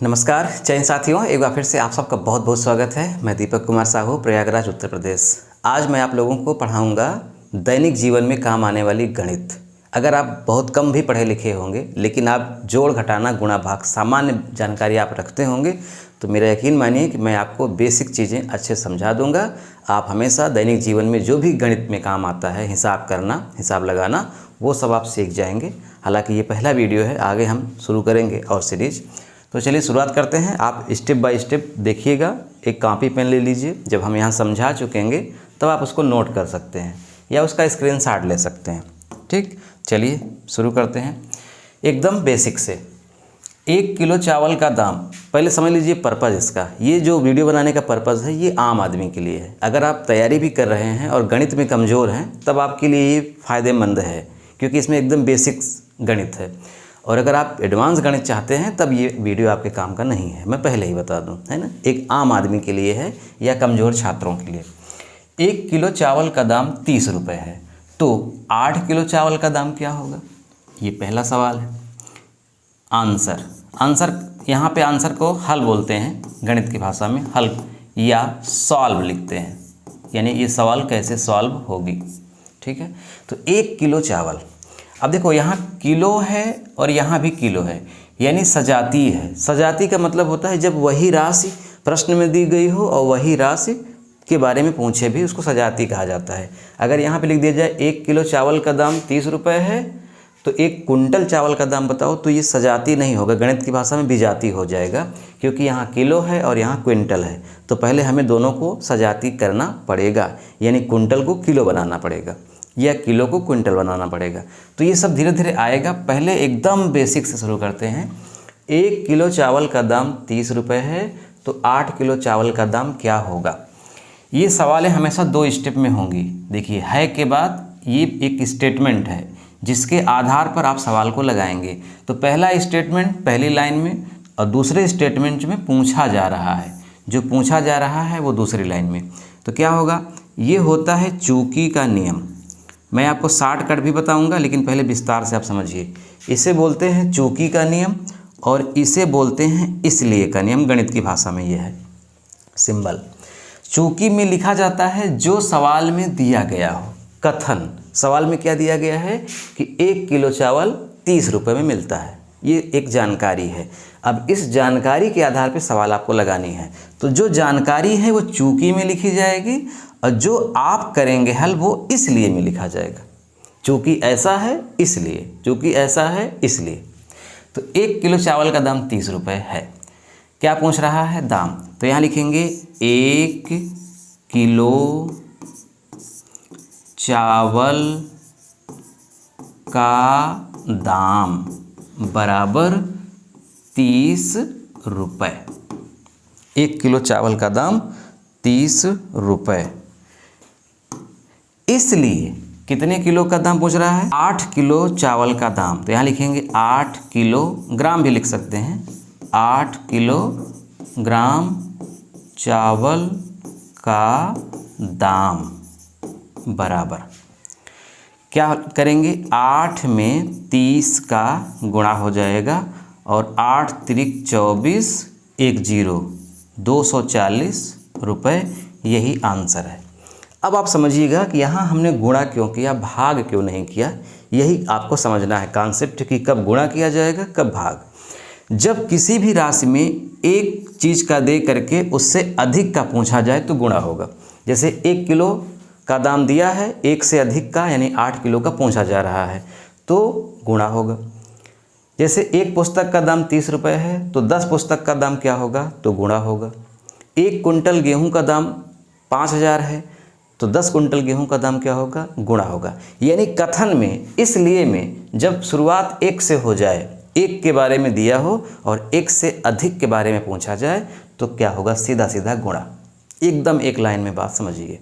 नमस्कार जय हिंद साथियों, एक बार फिर से आप सबका बहुत बहुत स्वागत है। मैं दीपक कुमार साहू, प्रयागराज उत्तर प्रदेश। आज मैं आप लोगों को पढ़ाऊंगा दैनिक जीवन में काम आने वाली गणित। अगर आप बहुत कम भी पढ़े लिखे होंगे लेकिन आप जोड़ घटाना गुणा भाग सामान्य जानकारी आप रखते होंगे तो मेरा यकीन मानिए कि मैं आपको बेसिक चीज़ें अच्छे समझा दूंगा। आप हमेशा दैनिक जीवन में जो भी गणित में काम आता है, हिसाब करना, हिसाब लगाना, वो सब आप सीख जाएंगे। हालांकि ये पहला वीडियो है, आगे हम शुरू करेंगे और सीरीज। तो चलिए शुरुआत करते हैं। आप स्टेप बाय स्टेप देखिएगा। एक कॉपी पेन ले लीजिए। जब हम यहाँ समझा चुकेंगे तब आप उसको नोट कर सकते हैं या उसका स्क्रीनशॉट ले सकते हैं। ठीक, चलिए शुरू करते हैं एकदम बेसिक से। 1 किलो चावल का दाम, पहले समझ लीजिए पर्पज़ इसका। ये जो वीडियो बनाने का पर्पज़ है ये आम आदमी के लिए है। अगर आप तैयारी भी कर रहे हैं और गणित में कमज़ोर हैं तब आपके लिए ये फ़ायदेमंद है, क्योंकि इसमें एकदम बेसिक गणित है। और अगर आप एडवांस गणित चाहते हैं तब ये वीडियो आपके काम का नहीं है, मैं पहले ही बता दूं, है ना। एक आम आदमी के लिए है या कमज़ोर छात्रों के लिए। 1 किलो चावल का दाम 30 रुपये है, तो 8 किलो चावल का दाम क्या होगा? ये पहला सवाल है। आंसर यहाँ पे आंसर को हल बोलते हैं, गणित की भाषा में हल या सॉल्व लिखते हैं, यानी ये सवाल कैसे सॉल्व होगी। ठीक है, तो 1 किलो चावल, अब देखो यहाँ किलो है और यहाँ भी किलो है, यानी सजाती है। सजाती का मतलब होता है जब वही राशि प्रश्न में दी गई हो और वही राशि के बारे में पूछे भी, उसको सजाती कहा जाता है। अगर यहाँ पे लिख दिया जाए 1 किलो चावल का दाम 30 रुपये है तो 1 कुंटल चावल का दाम बताओ, तो ये सजाती नहीं होगा, गणित की भाषा में विजाती हो जाएगा, क्योंकि यहाँ किलो है और यहाँ क्विंटल है। तो पहले हमें दोनों को सजाती करना पड़ेगा, यानी कुंटल को किलो बनाना पड़ेगा या किलो को क्विंटल बनाना पड़ेगा। तो ये सब धीरे धीरे आएगा। पहले एकदम बेसिक से शुरू करते हैं। 1 किलो चावल का दाम 30 रुपये है तो 8 किलो चावल का दाम क्या होगा? ये सवालें हमेशा 2 स्टेप में होंगी। देखिए, है के बाद ये एक स्टेटमेंट है जिसके आधार पर आप सवाल को लगाएंगे। तो पहला स्टेटमेंट पहली लाइन में और दूसरे स्टेटमेंट में पूछा जा रहा है, जो पूछा जा रहा है वो दूसरी लाइन में। तो क्या होगा? ये होता है चूकी का नियम। मैं आपको शॉर्टकट भी बताऊंगा, लेकिन पहले विस्तार से आप समझिए। इसे बोलते हैं चूकी का नियम और इसे बोलते हैं इसलिए का नियम। गणित की भाषा में यह है सिंबल। चूकी में लिखा जाता है जो सवाल में दिया गया हो। कथन, सवाल में क्या दिया गया है कि 1 किलो चावल 30 रुपये में मिलता है, ये एक जानकारी है। अब इस जानकारी के आधार पर सवाल आपको लगानी है। तो जो जानकारी है वो चूकी में लिखी जाएगी और जो आप करेंगे हल वो इसलिए में लिखा जाएगा। चूँकि ऐसा है इसलिए, चूँकि ऐसा है इसलिए। तो 1 किलो चावल का दाम 30 रुपये है। क्या पूछ रहा है? दाम। तो यहाँ लिखेंगे 1 किलो चावल का दाम बराबर 30 रुपये। 1 किलो चावल का दाम 30 रुपये। इसलिए कितने किलो का दाम पूछ रहा है? 8 किलो चावल का दाम। तो यहाँ लिखेंगे 8 किलो ग्राम भी लिख सकते हैं। 8 किलो ग्राम चावल का दाम बराबर क्या करेंगे? 8 में 30 का गुणा हो जाएगा और 8 त्रिक 24 1 0 240 रुपये। यही आंसर है। अब आप समझिएगा कि यहाँ हमने गुणा क्यों किया, भाग क्यों नहीं किया, यही आपको समझना है कॉन्सेप्ट कि कब गुणा किया जाएगा, कब भाग। जब किसी भी राशि में एक चीज़ का दे करके उससे अधिक का पूछा जाए तो गुणा होगा। जैसे 1 किलो का दाम दिया है, 1 से अधिक का यानी 8 किलो का पूछा जा रहा है तो गुणा होगा। जैसे एक पुस्तक का दाम 30 रुपये है तो 10 पुस्तक का दाम क्या होगा? तो गुणा होगा। 1 कुंटल गेहूं का दाम 5000 है तो 10 कुंटल गेहूं का दाम क्या होगा? गुणा होगा। यानी कथन में, इसलिए में जब शुरुआत 1 से हो जाए, 1 के बारे में दिया हो और 1 से अधिक के बारे में पूछा जाए तो क्या होगा? सीधा सीधा गुणा। एकदम एक लाइन में बात समझिए।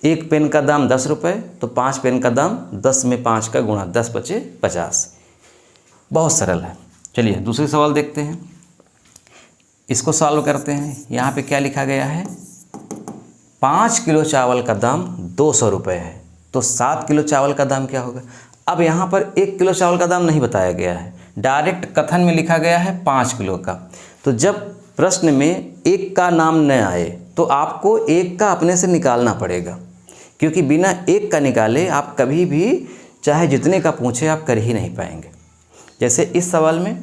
1 पेन का दाम 10 रुपये तो 5 पेन का दाम 10 में 5 का गुणा, 10 बचे 50। बहुत सरल है। चलिए दूसरे सवाल देखते हैं, इसको सॉल्व करते हैं। यहाँ पे क्या लिखा गया है? 5 किलो चावल का दाम 200 रुपये है तो 7 किलो चावल का दाम क्या होगा? अब यहाँ पर 1 किलो चावल का दाम नहीं बताया गया है, डायरेक्ट कथन में लिखा गया है 5 किलो का। तो जब प्रश्न में एक का नाम न आए तो आपको एक का अपने से निकालना पड़ेगा, क्योंकि बिना एक का निकाले आप कभी भी चाहे जितने का पूछे आप कर ही नहीं पाएंगे। जैसे इस सवाल में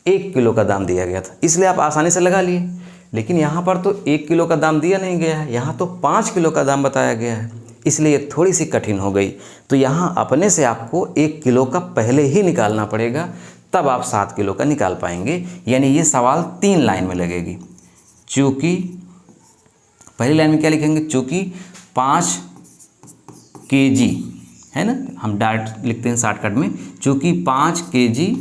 1 किलो का दाम दिया गया था, इसलिए आप आसानी से लगा लिए, लेकिन यहाँ पर तो 1 किलो का दाम दिया नहीं गया है, यहाँ तो 5 किलो का दाम बताया गया है, इसलिए ये थोड़ी सी कठिन हो गई। तो यहाँ अपने से आपको 1 किलो का पहले ही निकालना पड़ेगा, तब आप 7 किलो का निकाल पाएंगे। यानी ये सवाल 3 लाइन में लगेगी। चूँकि पहली लाइन में क्या लिखेंगे, चूँकि 5 kg है ना, हम डायरेक्ट लिखते हैं शॉर्टकट में, चूँकि 5 kg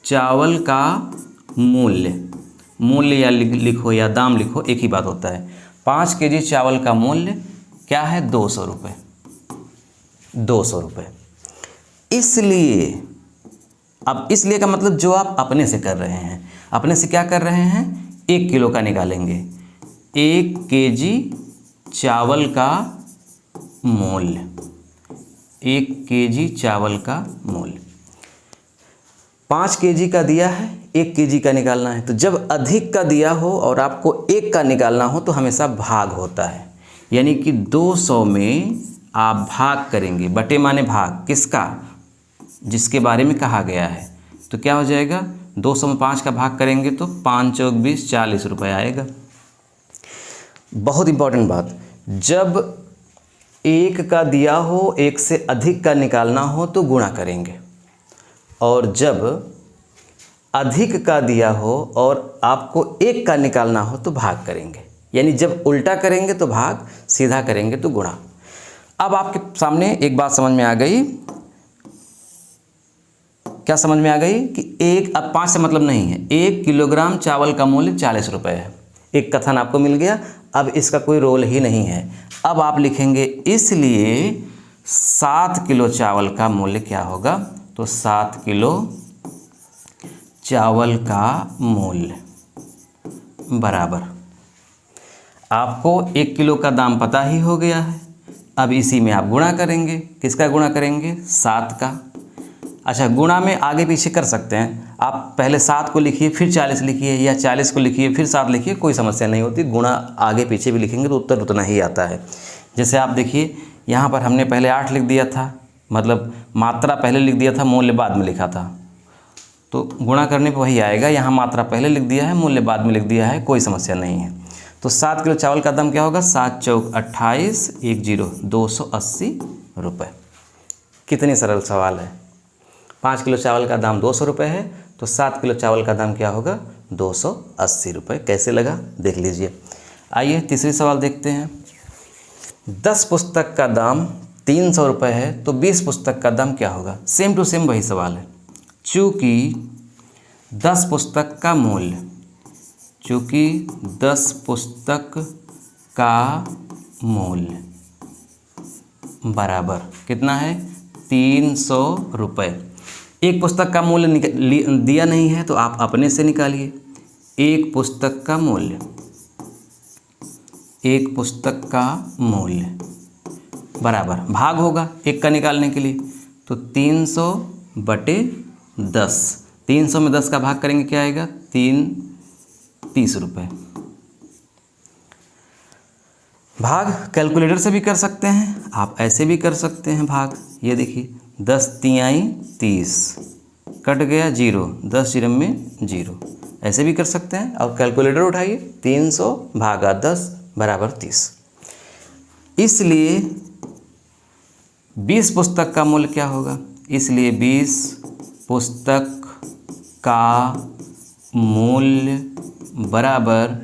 चावल का मूल्य या लिखो या दाम लिखो, एक ही बात होता है। 5 kg चावल का मूल्य क्या है, 200 रुपये, 200 रुपये। इसलिए अब इसलिए का मतलब जो आप अपने से कर रहे हैं, अपने से क्या कर रहे हैं, 1 किलो का निकालेंगे। 1 kg चावल का मूल्य, 1 kg चावल का मूल्य 5 kg का दिया है, 1 kg का निकालना है। तो जब अधिक का दिया हो और आपको 1 का निकालना हो तो हमेशा भाग होता है, यानी कि 200 में आप भाग करेंगे, बटे माने भाग, किसका, जिसके बारे में कहा गया है। तो क्या हो जाएगा, 200 में 5 का भाग करेंगे तो 5 चौक 20, 40 रुपये आएगा। बहुत इंपॉर्टेंट बात, जब 1 का दिया हो, 1 से अधिक का निकालना हो तो गुणा करेंगे, और जब अधिक का दिया हो और आपको 1 का निकालना हो तो भाग करेंगे। यानी जब उल्टा करेंगे तो भाग, सीधा करेंगे तो गुणा। अब आपके सामने एक बात समझ में आ गई, क्या समझ में आ गई कि अब 5 से मतलब नहीं है, 1 किलोग्राम चावल का मूल्य 40 रुपये है। एक कथन आपको मिल गया, अब इसका कोई रोल ही नहीं है। अब आप लिखेंगे इसलिए 7 किलो चावल का मूल्य क्या होगा, तो 7 किलो चावल का मूल्य बराबर, आपको 1 किलो का दाम पता ही हो गया है। अब इसी में आप गुणा करेंगे, किसका गुणा करेंगे, 7 का। अच्छा, गुणा में आगे पीछे कर सकते हैं, आप पहले 7 को लिखिए फिर 40 लिखिए, या 40 को लिखिए फिर 7 लिखिए, कोई समस्या नहीं होती। गुणा आगे पीछे भी लिखेंगे तो उत्तर उतना ही आता है। जैसे आप देखिए यहाँ पर हमने पहले 8 लिख दिया था, मतलब मात्रा पहले लिख दिया था, मूल्य बाद में लिखा था, तो गुणा करने पर वही आएगा। यहाँ मात्रा पहले लिख दिया है, मूल्य बाद में लिख दिया है, कोई समस्या नहीं है। तो 7 किलो चावल का दाम क्या होगा, 7 चौक 28, 10, 280 रुपये। कितनी सरल सवाल है। 5 किलो चावल का दाम 200 रुपये है, तो 7 किलो चावल का दाम क्या होगा, 280 रुपये। कैसे लगा देख लीजिए। आइए तीसरी सवाल देखते हैं। 10 पुस्तक का दाम 300 रुपये है, तो 20 पुस्तक का दाम क्या होगा। सेम टू सेम वही सवाल है। चूँकि 10 पुस्तक का मूल्य, चूँकि 10 पुस्तक का मूल्य बराबर कितना है, 300 रुपये। एक पुस्तक का मूल्य दिया नहीं है तो आप अपने से निकालिए। एक पुस्तक का मूल्य, एक पुस्तक का मूल्य बराबर भाग होगा 1 का निकालने के लिए, तो 300 बटे 10। 300 में 10 का भाग करेंगे क्या आएगा, 30 रुपये। भाग कैलकुलेटर से भी कर सकते हैं, आप ऐसे भी कर सकते हैं भाग। ये देखिए 10 तियाई 30, कट गया 0, 10 0 में 0, ऐसे भी कर सकते हैं। और कैलकुलेटर उठाइए, 300 भागा 10 बराबर 30। इसलिए 20 पुस्तक का मूल्य क्या होगा, इसलिए 20 पुस्तक का मूल्य बराबर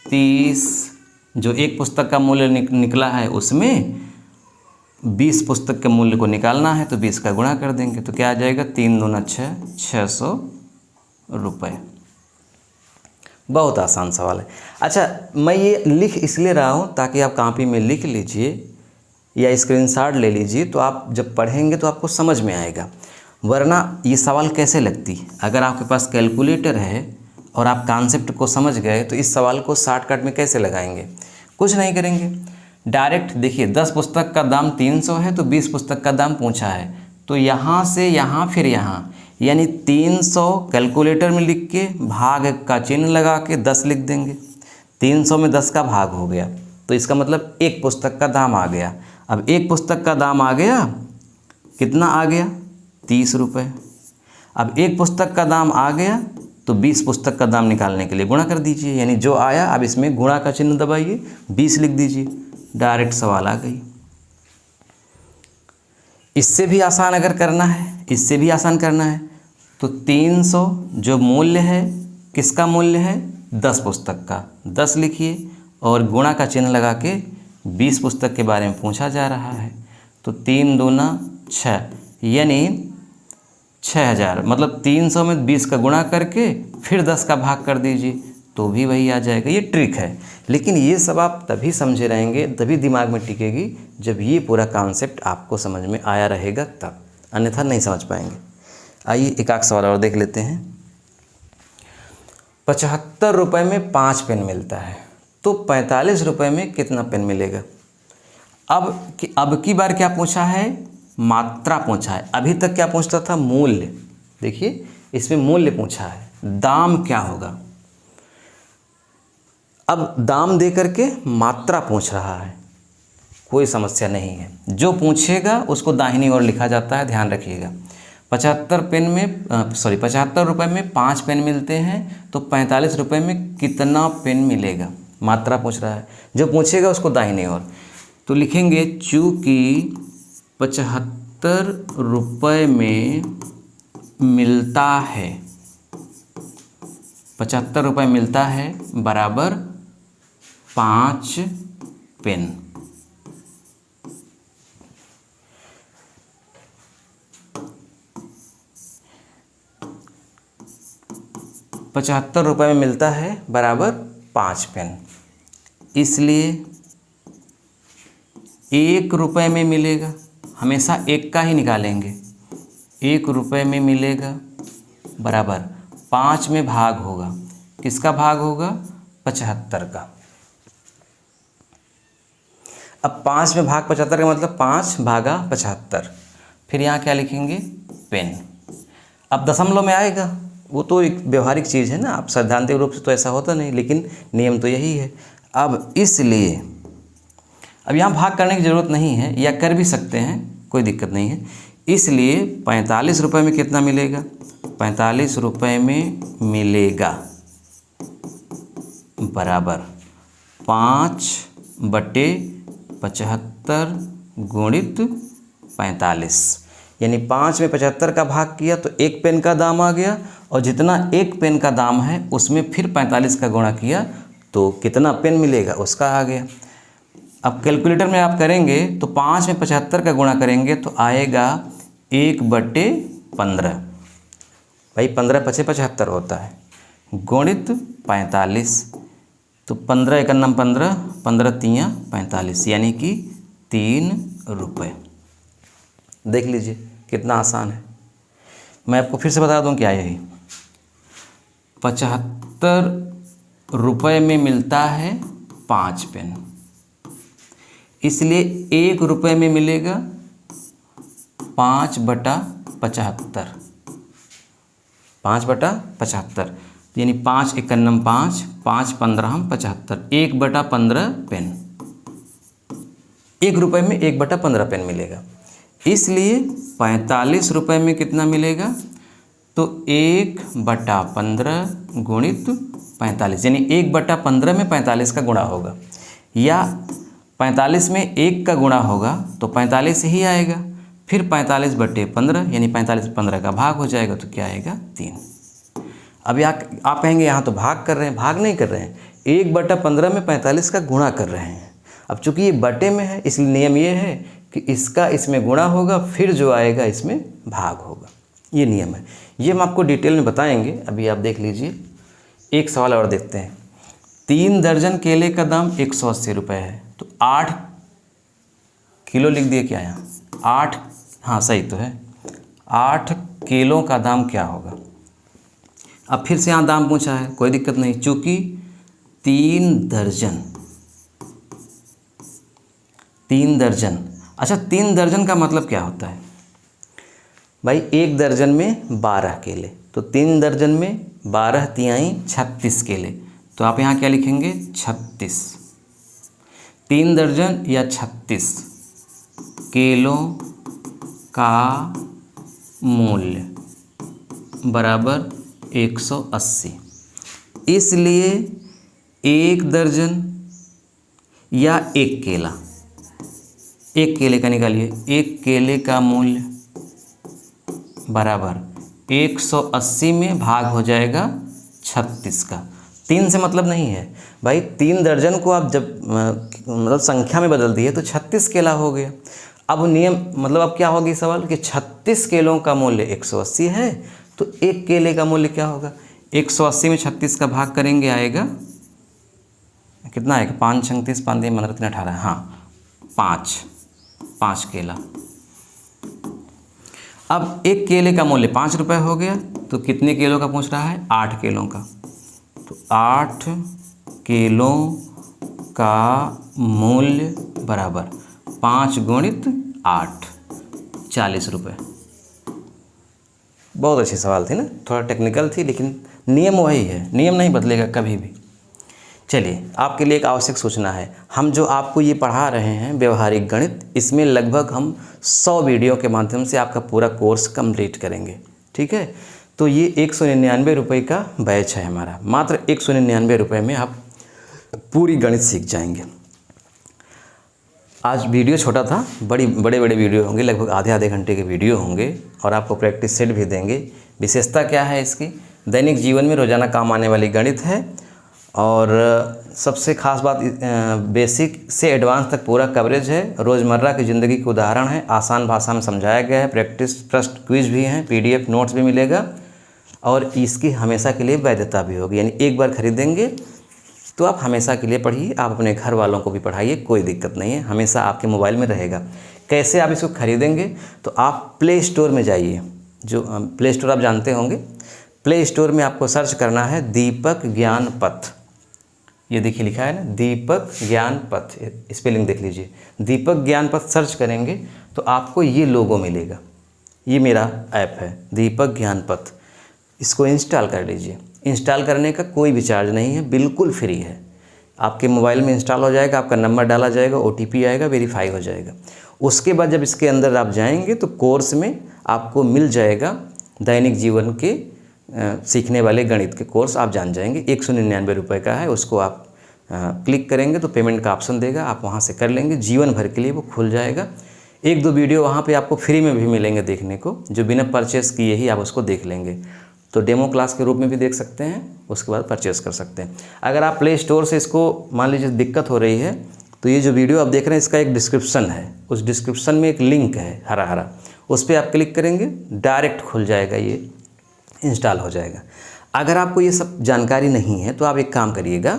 30। जो एक पुस्तक का मूल्य निकला है उसमें 20 पुस्तक के मूल्य को निकालना है, तो 20 का गुणा कर देंगे, तो क्या आ जाएगा, 3 दूना 6, 600 रुपये। बहुत आसान सवाल है। अच्छा, मैं ये लिख इसलिए रहा हूँ ताकि आप कॉपी में लिख लीजिए या स्क्रीनशॉट ले लीजिए, तो आप जब पढ़ेंगे तो आपको समझ में आएगा। वरना ये सवाल कैसे लगती, अगर आपके पास कैलकुलेटर है और आप कॉन्सेप्ट को समझ गए तो इस सवाल को शॉर्टकट में कैसे लगाएंगे। कुछ नहीं करेंगे, डायरेक्ट देखिए 10 पुस्तक का दाम 300 है, तो 20 पुस्तक का दाम पूछा है, तो यहाँ से यहाँ फिर यहाँ, यानी 300 कैलकुलेटर में लिख के भाग का चिन्ह लगा के 10 लिख देंगे। 300 में 10 का भाग हो गया, तो इसका मतलब एक पुस्तक का दाम आ गया। अब एक पुस्तक का दाम आ गया, कितना आ गया? 30 रुपये। अब एक पुस्तक का दाम आ गया तो 20 पुस्तक का दाम निकालने के लिए गुणा कर दीजिए, यानी जो आया अब इसमें गुणा का चिन्ह दबाइए, 20 लिख दीजिए, डायरेक्ट सवाल आ गई। इससे भी आसान अगर करना है, इससे भी आसान करना है तो 300 जो मूल्य है, किसका मूल्य है? 10 पुस्तक का, 10 लिखिए और गुणा का चिन्ह लगा के 20 पुस्तक के बारे में पूछा जा रहा है, तो 3 दूना 6 यानी 6000। मतलब 300 में 20 का गुणा करके फिर 10 का भाग कर दीजिए तो भी वही आ जाएगा। ये ट्रिक है, लेकिन ये सब आप तभी समझे रहेंगे, तभी दिमाग में टिकेगी जब ये पूरा कॉन्सेप्ट आपको समझ में आया रहेगा तब, अन्यथा नहीं समझ पाएंगे। आइए एक आध सवाल और देख लेते हैं। 75 रुपये में 5 पेन मिलता है, तो 45 रुपये में कितना पेन मिलेगा? अब की बार क्या पूछा है? मात्रा पूछा है। अभी तक क्या पूछता था? मूल्य। देखिए इसमें मूल्य पूछा है, दाम क्या होगा। अब दाम दे करके मात्रा पूछ रहा है, कोई समस्या नहीं है। जो पूछेगा उसको दाहिनी ओर लिखा जाता है, ध्यान रखिएगा। 75 रुपये में 5 पेन मिलते हैं, तो 45 रुपये में कितना पेन मिलेगा? मात्रा पूछ रहा है, जो पूछेगा उसको दाहिनी ओर। तो लिखेंगे चूँकि 75 रुपये में मिलता है, 75 रुपये मिलता है बराबर 5 पेन। ₹75 में मिलता है बराबर 5 पेन, इसलिए 1 रुपये में मिलेगा। हमेशा एक का ही निकालेंगे। 1 रुपये में मिलेगा बराबर 5 में भाग होगा, किसका भाग होगा? 75 का। अब 5 में भाग 75 का मतलब 5 भागा 75। फिर यहाँ क्या लिखेंगे? पेन। अब दशमलव में आएगा, वो तो एक व्यवहारिक चीज़ है ना, आप सैद्धांतिक रूप से तो ऐसा होता नहीं, लेकिन नियम तो यही है। अब इसलिए अब यहाँ भाग करने की ज़रूरत नहीं है, या कर भी सकते हैं, कोई दिक्कत नहीं है। इसलिए 45 रुपये में कितना मिलेगा? 45 रुपये में मिलेगा बराबर 5/75 गुणित 45, यानी 5 में 75 का भाग किया तो 1 पेन का दाम आ गया, और जितना 1 पेन का दाम है उसमें फिर 45 का गुणा किया तो कितना पेन मिलेगा उसका आ गया। अब कैलकुलेटर में आप करेंगे तो 5 में 75 का गुणा करेंगे तो आएगा 1/15। भाई 15 × 5 = 75 होता है, गुणित 45, तो 15 × 1 = 15, 15 × 3 = 45, यानी कि 3 रुपये। देख लीजिए कितना आसान है। मैं आपको फिर से बता दूं क्या यही 75 रुपये में मिलता है 5 पेन, इसलिए 1 रुपये में मिलेगा 5/75, 5/75, यानी 5 × 1 = 5, 5 × 15 = 75, 1/15 पेन। 1 रुपये में 1/15 पेन मिलेगा, इसलिए 45 रुपये में कितना मिलेगा? तो 1/15 गुणित 45, यानी 1/15 में 45 का गुणा होगा, या 45 में 1 का गुणा होगा तो 45 ही आएगा, फिर 45/15 यानी 45 15 का भाग हो जाएगा, तो क्या आएगा? 3। अब आप कहेंगे यहाँ तो भाग कर रहे हैं, भाग नहीं कर रहे हैं, 1/15 में 45 का गुणा कर रहे हैं। अब चूंकि ये बटे में है, इसलिए नियम ये है कि इसका इसमें गुणा होगा, फिर जो आएगा इसमें भाग होगा, ये नियम है। ये हम आपको डिटेल में बताएंगे, अभी आप देख लीजिए। एक सवाल और देखते हैं। 3 दर्जन केले का दाम 180 रुपये है, तो 8 किलो लिख दिए क्या यहाँ? 8, हाँ सही तो है, 8 किलो का दाम क्या होगा? अब फिर से यहाँ दाम पूछा है, कोई दिक्कत नहीं, चूँकि 3 दर्जन, 3 दर्जन, अच्छा 3 दर्जन का मतलब क्या होता है? भाई 1 दर्जन में 12 केले, तो 3 दर्जन में 12 तिहाई 36 केले। तो आप यहाँ क्या लिखेंगे 36। 3 दर्जन या 36 केलों का मूल्य बराबर 180। इसलिए 1 दर्जन या 1 केला, 1 केले का निकालिए, 1 केले का मूल्य बराबर 180 में भाग हो जाएगा 36 का। 3 से मतलब नहीं है भाई, 3 दर्जन को आप जब मतलब संख्या में बदल दिए तो 36 केला हो गया। अब नियम मतलब अब क्या होगी सवाल कि 36 केलों का मूल्य 180 है, तो 1 केले का मूल्य क्या होगा, 180 में 36 का भाग करेंगे आएगा कितना आएगा, 5 36 5 3 15 3 18, हाँ 5 केला। अब 1 केले का मूल्य 5 रुपये हो गया, तो कितने केलों का पूछ रहा है, 8 केलों का। तो 8 केलों का मूल्य बराबर 5 गुणित 8, 40 रुपये। बहुत अच्छी सवाल थी ना, थोड़ा टेक्निकल थी लेकिन नियम वही है, नियम नहीं बदलेगा कभी भी। चलिए आपके लिए एक आवश्यक सूचना है, हम जो आपको ये पढ़ा रहे हैं व्यवहारिक गणित, इसमें लगभग हम 100 वीडियो के माध्यम से आपका पूरा कोर्स कंप्लीट करेंगे। ठीक है, तो ये 199 रुपये का बैच है हमारा, मात्र 199 रुपये में आप पूरी गणित सीख जाएंगे। आज वीडियो छोटा था, बड़े बड़े वीडियो होंगे, लगभग आधे घंटे के वीडियो होंगे और आपको प्रैक्टिस सेट भी देंगे। विशेषता क्या है इसकी, दैनिक जीवन में रोज़ाना काम आने वाली गणित है और सबसे खास बात बेसिक से एडवांस तक पूरा कवरेज है। रोज़मर्रा की ज़िंदगी के उदाहरण है, आसान भाषा में समझाया गया है, प्रैक्टिस प्रश्न क्विज भी हैं, PDF नोट्स भी मिलेगा और इसकी हमेशा के लिए वैधता भी होगी। यानी एक बार खरीदेंगे तो आप हमेशा के लिए पढ़िए, आप अपने घर वालों को भी पढ़ाइए, कोई दिक्कत नहीं है, हमेशा आपके मोबाइल में रहेगा। कैसे आप इसको खरीदेंगे, तो आप प्ले स्टोर में जाइए, जो प्ले स्टोर आप जानते होंगे। प्ले स्टोर में आपको सर्च करना है दीपक ज्ञान पथ, ये देखिए लिखा है ना दीपक ज्ञान पथ, स्पेलिंग देख लीजिए, दीपक ज्ञान पथ सर्च करेंगे तो आपको ये लोगो मिलेगा। ये मेरा ऐप है दीपक ज्ञान पथ, इसको इंस्टॉल कर लीजिए। इंस्टॉल करने का कोई भी चार्ज नहीं है, बिल्कुल फ्री है। आपके मोबाइल में इंस्टॉल हो जाएगा, आपका नंबर डाला जाएगा, OTP आएगा, वेरीफाई हो जाएगा। उसके बाद जब इसके अंदर आप जाएंगे तो कोर्स में आपको मिल जाएगा दैनिक जीवन के सीखने वाले गणित के कोर्स, आप जान जाएंगे। 199 रुपये का है, उसको आप क्लिक करेंगे तो पेमेंट का ऑप्शन देगा, आप वहाँ से कर लेंगे, जीवन भर के लिए वो खुल जाएगा। 1-2 वीडियो वहाँ पे आपको फ्री में भी मिलेंगे देखने को, जो बिना परचेस किए ही आप उसको देख लेंगे। तो डेमो क्लास के रूप में भी देख सकते हैं, उसके बाद परचेस कर सकते हैं। अगर आप प्ले स्टोर से इसको मान लीजिए दिक्कत हो रही है, तो ये जो वीडियो आप देख रहे हैं इसका एक डिस्क्रिप्शन है, उस डिस्क्रिप्शन में एक लिंक है हरा, उस पर आप क्लिक करेंगे, डायरेक्ट खुल जाएगा, ये इंस्टॉल हो जाएगा। अगर आपको ये सब जानकारी नहीं है तो आप एक काम करिएगा,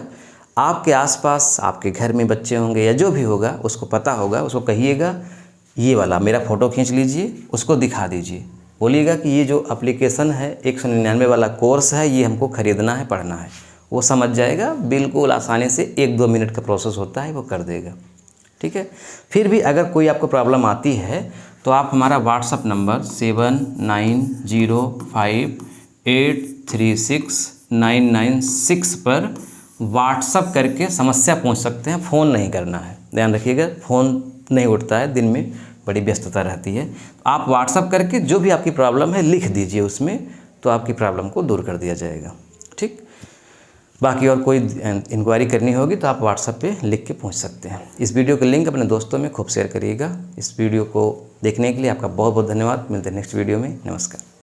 आपके आसपास आपके घर में बच्चे होंगे या जो भी होगा उसको पता होगा, उसको कहिएगा ये वाला मेरा फ़ोटो खींच लीजिए, उसको दिखा दीजिए, बोलिएगा कि ये जो एप्लीकेशन है 199 वाला कोर्स है, ये हमको ख़रीदना है, पढ़ना है। वो समझ जाएगा, बिल्कुल आसानी से 1-2 मिनट का प्रोसेस होता है, वो कर देगा। ठीक है, फिर भी अगर कोई आपको प्रॉब्लम आती है तो आप हमारा व्हाट्सअप नंबर 7905836996 पर व्हाट्सअप करके समस्या पूछ सकते हैं। फ़ोन नहीं करना है, ध्यान रखिएगा, फ़ोन नहीं उठता है, दिन में बड़ी व्यस्तता रहती है। आप व्हाट्सअप करके जो भी आपकी प्रॉब्लम है लिख दीजिए उसमें, तो आपकी प्रॉब्लम को दूर कर दिया जाएगा। ठीक, बाकी और कोई इंक्वायरी करनी होगी तो आप व्हाट्सएप पे लिख के पूछ सकते हैं। इस वीडियो का लिंक अपने दोस्तों में खूब शेयर करिएगा। इस वीडियो को देखने के लिए आपका बहुत बहुत धन्यवाद। मिलते हैं नेक्स्ट वीडियो में। नमस्कार।